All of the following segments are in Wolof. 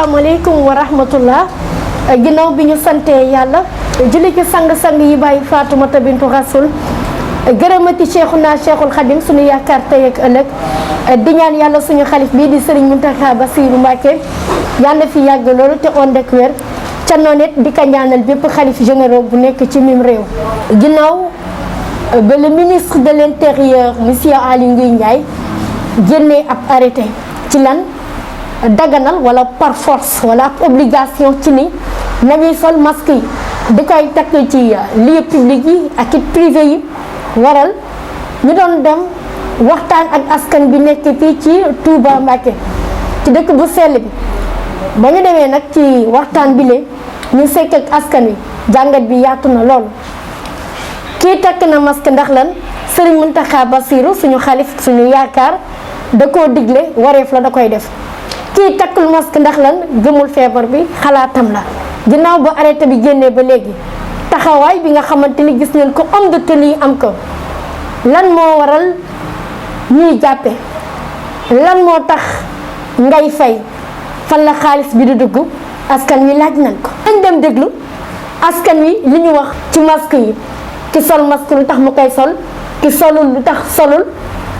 asalaamaaleykum wa rahmatullah ginnaaw bi ñu santee yàlla julli ci sang-sang yi bàyyi Faatumata bintu Rasul gërëmati Cheikhuna Cheikhul Khadim suñu yaakaar tey ak ëllëg di ñaan yàlla suñu xalif bii di Serigne Mountakha Bassirou Mbacké yàlla na fi yàgg loolu te on ak wér ca noonu it di ko ñaanal bépp xalif généraux bu nekk ci mim réew. ginnaaw ba le ministre de l'intérieur monsieur Aly Ngouille Ndiaye génnee ab arrêté ci lan daganal wala par force wala ab obligation ci ni nañuy sol masque yi di koy takk ci lieu public yi ak it privé yi waral ñu doon dem waxtaan ak askan bi nekk fii ci Touba Mbacké ci dëkk bu sell bi ba ñu demee nag ci waxtaan bi le ñu sekk ak askan wi jàngat bi yaatu na lool kii takk na masque ndax lan Serigne Mountakha Bassirou suñu xalif suñu yaakaar da koo digle wareef la da koy def kii takkul masque ndax lan gëmul feebar bi xalaatam la ginnaaw ba arrêté bi génnee ba léegi taxawaay bi nga xamante ni gis ngeen ko homme de tenue yi am ko lan moo waral ñuy jàppe lan moo tax ngay fay fan la xaalis bi di dugg askan wi laaj nañ ko dañ dem déglu askan wi li ñu wax ci masque yi ki sol masque lu tax mu koy sol ki solul lu tax solul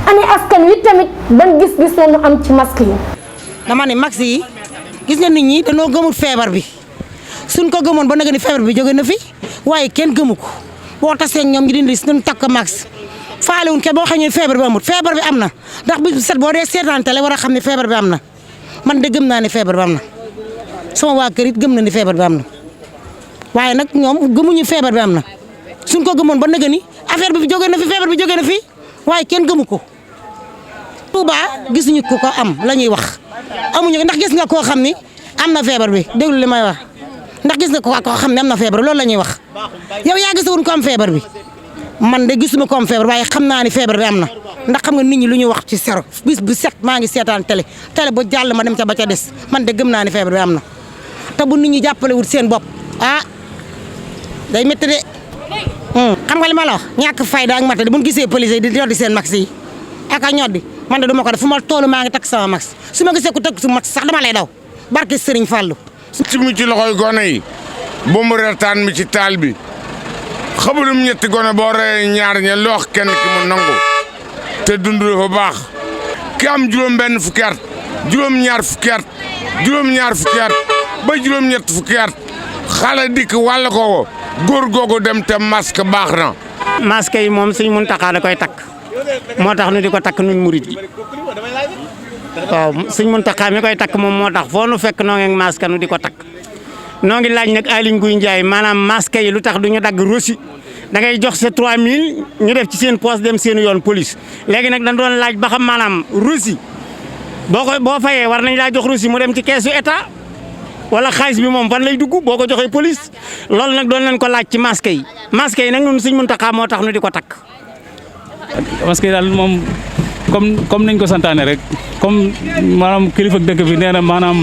ani askan wi tamit ban gis-gis la ñu am ci masque yi. dama ne masque yi gis nga nit ñi dañoo gëmul feebar bi suñ ko gëmoon ba nag ni feebar bi jóge na fi waaye kenn gëmu ko boo tasee ñoom ñu dindi si ñu takk masque faalewuñ kenn boo xam ne feebar bi amut feebar bi am na ndax bis bu set boo dee seetaan télé war a xam ne feebar bi am na man de gëm naa ne feebar bi am na sama waa kër it gëm na ni feebar bi am na waaye nag ñoom gëmuñu feebar bi am na suñ ko gëmoon ba nag ni affaire bi jóge na fi feebar bi jóge na fi waaye kenn gëmu ko. Touba gisuñu ko ko am la ñuy wax amuñu ndax gis nga koo xam ni am na feebar bi déglu li may wax ndax gis nga koo xam ne am na feebar loolu la ñuy wax yow yaa gisoon ko am feebar bi man de gisuma ko am feebar waaye xam naa ni feebar bi am na ndax xam nga nit ñi lu ñuy wax ci sero bis bu set maa ngi seetaan télé ba jàll ma dem ca ba ca des man de gëm naa ni feebar bi am na te bu nit ñi jàppale wut seen bopp ah day métti de xam nga li ma la wax ñàkk fayda ak mata di bu ñu gisee police yi di ñoddi seen max yi ak a ñoddi man de du ma ko def fu ma toolu maa ngi takk sama max su ma gisee ku takk su max sax dama lay daw barke Serigne Fallou. ci mu ci loxoy gone yi ba mu retaan mi ci taal bi xabalum ñetti gone boo reyee ñaar ña lu wax kenn ki mu nangu te dund dafa baax ki am juróom-benn fukki at juróom-ñaar fukki at juróom-ñaar fukki at ba juróom-ñett fukki at xale dikk wàll ko góor googu dem te masque baax na. masque yi moom Sëñ Muntaxa da koy takk moo tax nu di ko takk nuñ murit yi waaw Sëñ Muntaxa mi koy takk moom moo tax foo nu fekk noo ngi masque nu di ko takk. noo ngi laaj nag Aly Ngouille Ndiaye maanaam masque yi lu tax du ñu dagg rosi da ngay jox sa 3000 ñu def ci seen poste dem seen yoon police léegi nag dañ doon laaj ba xam maanaam rosi boo fayee war nañ laa jox rosi mu dem ci keesu état wala xaalis bi moom fan lay dugg boo ko joxee police loolu nag doon nañ ko laaj ci masque yi nag ñun Sëñ Muntaxa moo tax nu di ko takk. masque yi daal moom comme nañ ko santaane rek comme maanaam kilifa dëkk bi nee na maanaam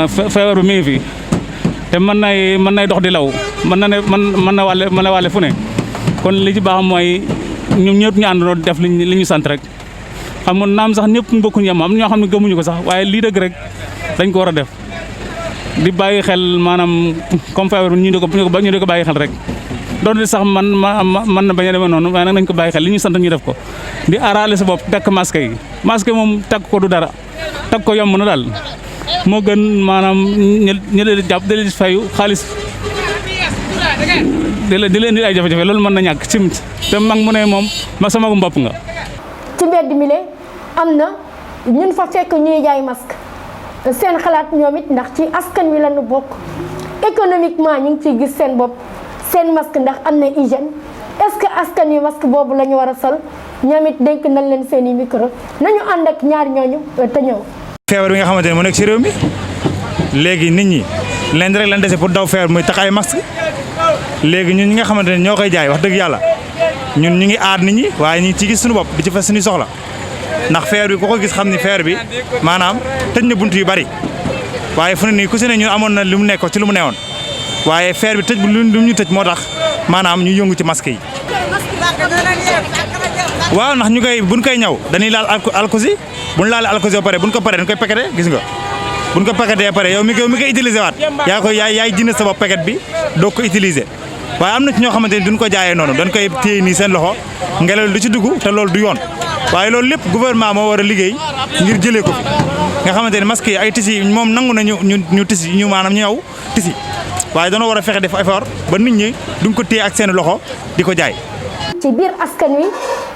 feebar bi mi ngi fi te mën nay dox di law mën na wàlle fu ne kon li ci baax mooy ñoom ñëpp ñu àndandoo def li ñu sant rek xam nga naam sax ñëpp ñu bokkuñu am ñoo xam ne gëmuñu ko sax waaye lii dëgg rek dañ ko war a def di bàyyi xel maanaam comme feebar bi ñu di ko bàyyi xel rek doon sax man na bañ a demee noonu waaye nag nañ ko bàyyi xel li ñu sant ñu def ko di aarale sa bopp takk masque yi moom takk ko du dara takk ko yomb na daal moo gën maanaam ñu leen di jàpp di leen di fayu xaalis di leen di ay jafe-jafe loolu mën na ñàkk cim te mag mu ne moom ma sama bopp nga. ci mbedd mi le am na ñun fa fekk ñuy jaay masque seen xalaat ñoom it ndax ci askan wi lañu bokk économiquement ñu ngi ciy gis seen bopp seen masque ndax am na hygiène est-ce que askan wi masque boobu la ñu war a sol ñoom it dénk nañ leen seen i micro nañu ànd ak ñaar ñooñu te ñëw. feebar bi nga xamante ne mu nekk ci réew mi léegi nit ñi leen rek lañ dese pour daw feebar muy tax ay masque léegi ñun ñi nga xamante ne ñoo koy jaay wax dëgg yàlla ñun ñu ngi aar nit ñi waaye ñu ngi ci gis suñu bopp di ci fas suñu soxla ndax feebar bi ku ko gis xam ni feebar bi maanaam tëj na bunt yu bari waaye fu ne nii ku si ne ñun amoon na lu mu nekk ci lu mu newoon waaye feebar bi tëj bu lu ñu tëj moo tax maanaam ñu yëngu ci masque yi. waaw ndax buñ koy ñaw dañuy laal alcosi buñ laalee alcosi ba pare buñ ko paree dañ koy paqueté gis nga buñ ko paquetee pare yow mi ko utiliser waat yaay jënd sa bopp paquet bi doo ko utiliser waaye am na ci ñoo xamante ni duñ ko jaayee noonu dañ koy téye nii seen loxo ngelaw du ci dugg te loolu du yoon waaye loolu lépp gouvernement moo war a liggéey ngir jëlee ko fi nga xamante ni masque yi ay tisi moom nangu na ñu tisi ñu maanaam ñu ñëw tisi waaye danoo war a fexe def effort ba nit ñi duñ ko téye ak seen loxo di ko jaay. ci biir askan wi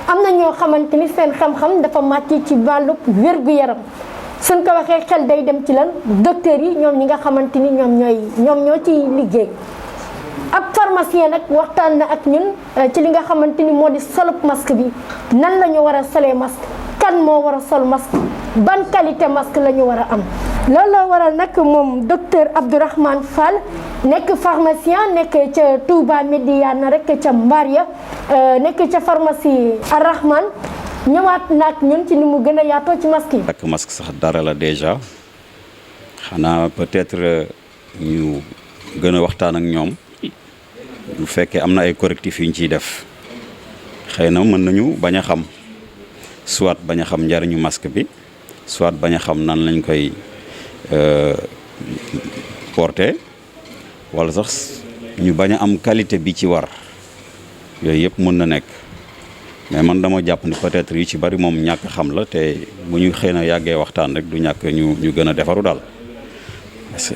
am na ñoo xamante ni seen xam-xam dafa màcc ci wàllu wér-gu-yaram suñ ko waxee xel day dem ci lan docteur yi ñoom ñi nga xamante ni ñoom ñoo ciy liggéey. ab pharmacien nag waxtaan na ak ñun ci li nga xamante ni moo di solub masque bi nan la ñu war a solee masque kan moo war a sol masque ban qualité masque la ñu war a am loolu la waral nag moom docteur Abdourahmane Fall nekk pharmacien nekk ca Touba Médiana rek ca Mbar ya nekk ca pharmacie Arrahman ñëwaat naag ñun ci ni mu gën a yaatoo ci masque yi. takk masque sax dara la déjà xanaa peut-être ñu gën a waxtaan ak ñoom. bu fekkee am na ay correctifs yu ñu ciy def xëy na mën nañu bañ a xam soit bañ a xam njariñu masque bi soit bañ a xam nan lañ koy porter wala sax ñu bañ a am qualité bi ci war yooyu yëpp mën na nekk mais man dama jàpp ni peut-être yu ci bari moom ñàkk xam la te bu ñu xëy na yàggee waxtaan rek du ñàkk ñu gën a defaru daal. ci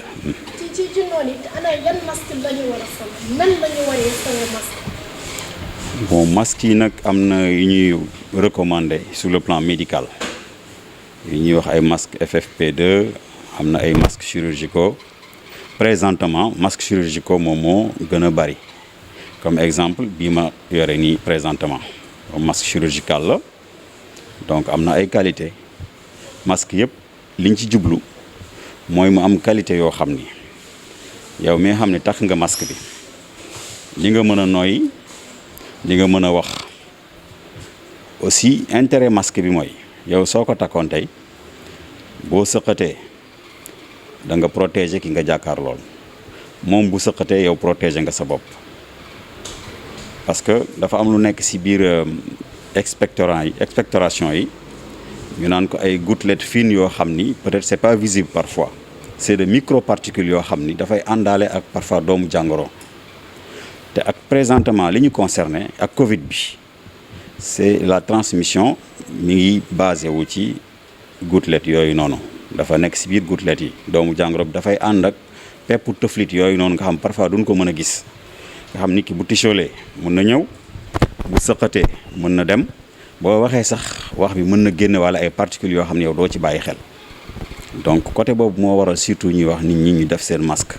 noonu it ana yan masque la ñu war a sol nan la ñu waree sol masque. bon masque yi nag am na yu ñuy recommandé sur le plan médical yu ñuy wax ay masque FFP2 am na ay masques chirurgicaux présentement masques chirurgicaux moom moo gën a bari comme exemple bii ma yore nii présentement masque chirurgical la donc am na ay qualité masque yëpp liñ ci jublu mooy mu am qualité yoo xam ni yow mi nga xam ne takk nga masque bi li nga mën a noyyi li nga mën a wax aussi intérêt masque bi mooy yow soo ko takkoon tey boo sëqatee da nga protéger ki nga jàkkaar lool moom bu sëqatee yow protéger nga sa bopp parce que dafa am lu nekk ci biir expectoration yi ñu naan ko ay gouttelettes fines yoo xam ni peut-être c'est pas visible parfois c'est de microparticules yoo xam ni dafay àndaale ak parfois doomu jàngoro te ak présentement li ñu concerné ak Covid bi c'est la transmission mi ngi basé wu ci gouttelettes yooyu noonu dafa nekk ci biir gouttelettes yi doomu jàngoro bi dafay ànd ak peppu tëflit yooyu noonu nga xam parfois duñ ko mën a gis nga xam nit ki bu ticholee mën na ñëw bu sëqatee mën na dem boo waxee sax wax bi mën na génne wala ay particules yoo xam ne yow doo ci bàyyi xel donc côté boobu moo waral surtout ñuy wax nit ñi ñu def seen masque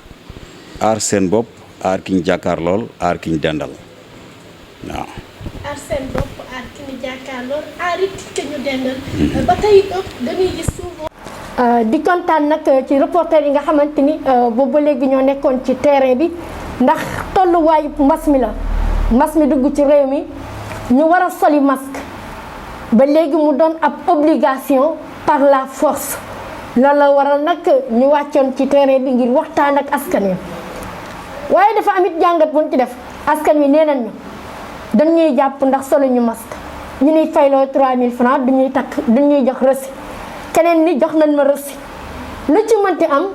aar seen bopp aar ki ñu jàkkaar lool aar ki ñu dendal waaw. aar seen bopp aar ki ñu jàkkaar lool aar it ki ñu dendal. ba tey dañuy gis souvent. di kontaan nag ci reporter yi nga xamante ni boobu ba léegi ñoo nekkoon ci terrain bi ndax tolluwaayu mbas mi la mbas mi dugg ci réew mi ñu war a soli masque ba léegi mu doon ab obligation par la force. loolu la waral nag ñu wàccoon ci terrain bi ngir waxtaan ak askan wi waaye dafa amit jàngat buñ ci def askan wi nee nañ ñu dañuy jàpp ndax solo ñu masque ñu ñuy fayloo 3000 francs duñuy takk duñuy jox reçu keneen ni jox nañ ma reçu lu ci mënti am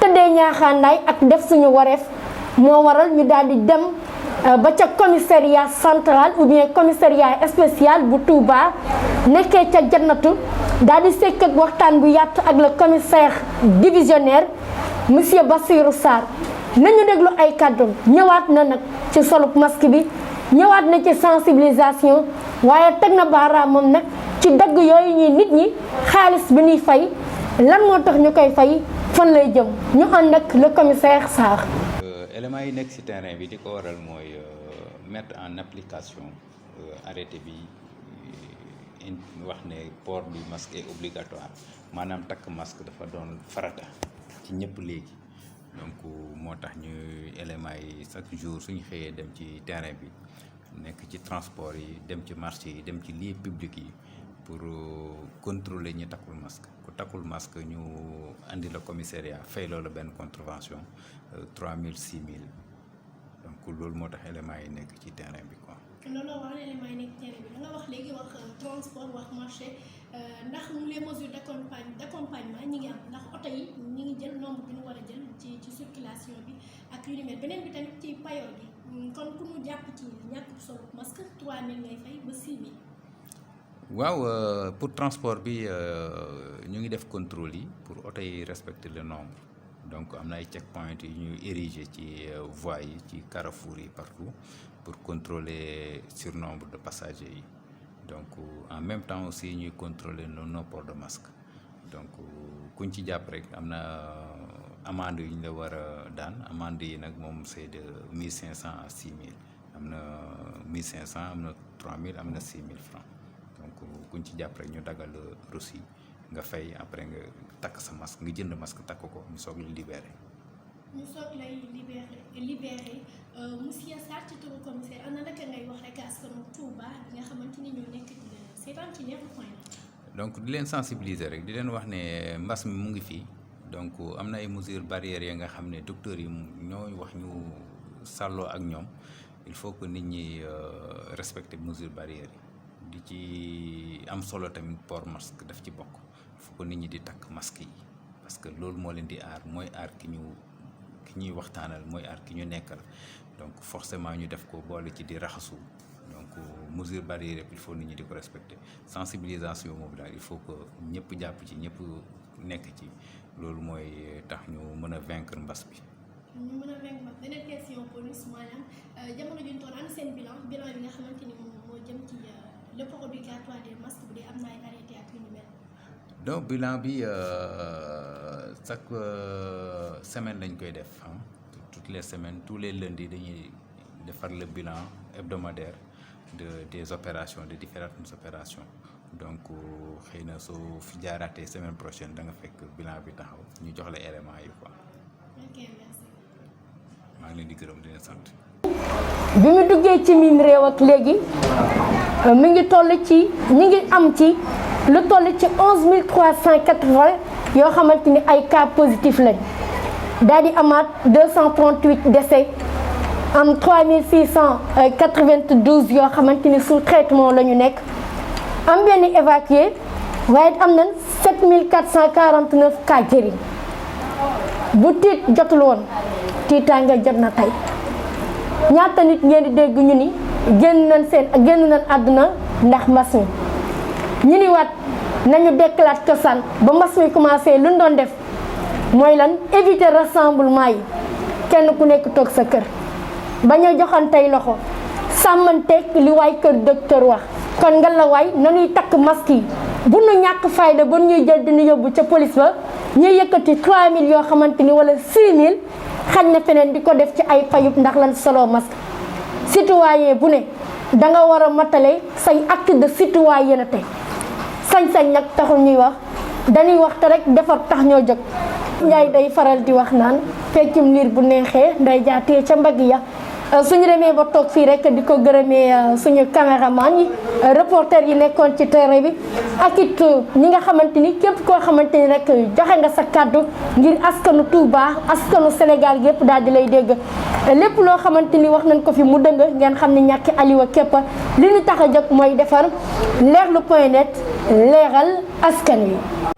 tëddee ñaaxaandaay ak def suñu wareef moo waral ñu daal di dem ba ca commissariat central ou bien commissariat spécial bu Touba nekkee ca Jannatu daal di sekk ak waxtaan bu yatt ak le commissaire divisionnaire monsieur Bassirou Sarr nañu déglu ay kàddoom ñëwaat na nag ci solub masque bi ñëwaat na ci sensibilisation waaye teg na baaraamam nag ci dagg yooyu ñuy nit ñi xaalis bi ñuy fay lan moo tax ñu koy fay fan lay jëm ñu ànd ak le commissaire Sarr. éléments yi nekk ci terrain bi di ko waral mooy mettre en application arrêté bi wax ne port du masque est obligatoire maanaam takk masque dafa doon farata ci ñëpp léegi donc moo tax ñu éléments yi chaque jour suñu xëyee dem ci terrain bi nekk ci transport yi dem ci marché yi dem ci lieux publics yi pour contrôler ñi takkul masque ku takkul masque ñu andi la commissariat fay loolu benn contravention 3000 6000 donc loolu moo tax éléments yi nekk ci terrain bi quoi. loolu wax élément yi nekk terrain bi da nga wax léegi wax transport wax marché ndax les mesures d'accompagnement ñi ngi am ndax oto yi ñi ngi jël nombre bi ñu war a jël ci circulation bi ak yu ni mel beneen bi tamit ci payoor gi kon ku ñu jàpp ci ñàkk solo masque 3000 ngay fay ba 6000. waaw pour transport bi ñu ngi def contrôle yi pour oto yi respecter le nombre donc am na ay checkpoint yu ñu érigé ci voies yi ci carrefour yi partout pour contrôler surnombre de passagers yi donc en même temps aussi ñuy contrôler non port de masque donc kuñ ci jàpp rek am na amende yu ñu la war a daan amende yi nag moom c'est de 1500 à 6000 am na 1500 am na 3000 am na 6000 francs donc kuñ ci jàpp rek ñu dagal reçu nga fay après nga takk sa masque nga jënd masque takk ko ñu soog la libéré. ñu soog lay libéré monsieur Sarr ci turu commissaire ana naka ngay wax rek askanu Touba bi nga xamante ni ñoo nekk di seetaan ci Leral point. donc di leen sensibiliser rek di leen wax ne mbas mi mu ngi fii donc am na ay mesures barrières yi nga xam ne docteurs yi ñooy wax ñu sàlloo ak ñoom il faut que nit ñi respecter mesures barrières yi di ci am solo tamit port masque daf ci bokk il faut que nit ñi di takk masque yi parce que loolu moo leen di aar mooy aar ki ñuy waxtaanal mooy aar ki ñu nekkal donc forcément ñu def ko boole ci di raxasu donc mesure barrière yëpp il faut nit ñi di ko respecter sensibilisation boobu daal il faut que ñëpp jàpp ci ñëpp nekk ci loolu mooy tax ñu mën a vaincre mbas bi. ñu mën a vaincre mbas beneen question bonus maanaam jamono juñ toll am seen bilan bi nga xamante ni moom moo jëm ci le port obligatoire des masques bu dee am na ay arrêté ak yu ni mel. donc bilan bi chaque semaine lañ koy def toutes les semaines tous les lundis dañuy defar le bilan hebdomadaire des opérations de différentes opérations donc xëy na soo fi jaaraatee semaine prochaine da nga fekk bilan bi taxaw ñu jox la éléments yi quoi. ok merci. maa ngi leen di gërëm di leen sant. bi mu duggee ci miin réew ak léegi mi ngi toll ci ñi ngi am ci lu toll ci 11380 yoo xamante ni ay cas positif lañ daal di amaat 238 décès am 3692 yoo xamante ni sous traitement la ñu nekk am benn évacué waaye am nañ 7449 cas guéris bu tiit jotul woon tiitaanga jot na tey ñaata nit ngeen di dégg ñu ni génn nañ àdduna ndax mbas mi ñu ni waat nañu dekkalaat cosaan ba mbas mi commencé lu ñu doon def mooy lan éviter rassemblement yi kenn ku nekk toog sa kër bañ a joxantey loxo sàmmanteeg li waay kër docteur wax kon nga la waay nañuy takk masque yi bu nu ñàkk fayda ba ñuy jël dina yóbbu ca police ba ñuy yëkkati 3000 yoo xamante ni wala 6000 xañ na feneen di ko def ci ay payub ndax lan solo masque citoyen bu ne da nga war a matale say acte de citoyenneté sañ-sañ nag taxul ñuy wax dañuy wax te rek defar tax ñoo jóg. Njaay day faral di wax naan feccum liir bu neexee nday jaatee ca mbagg ya suñu demee ba toog fii rek di ko gërëmee suñu caméraman yi reporter yi nekkoon ci terrain bi ak it ñi nga xamante ni képp koo xamante ni rek joxe nga sa kàddu ngir askanu Touba askanu Sénégal yépp daal di lay dégg lépp loo xamante ni wax nañ ko fi mu dëng ngeen xam ne ñàkki aliwa képp li ñu tax a jóg mooy defar leerlu point net leeral askan wi.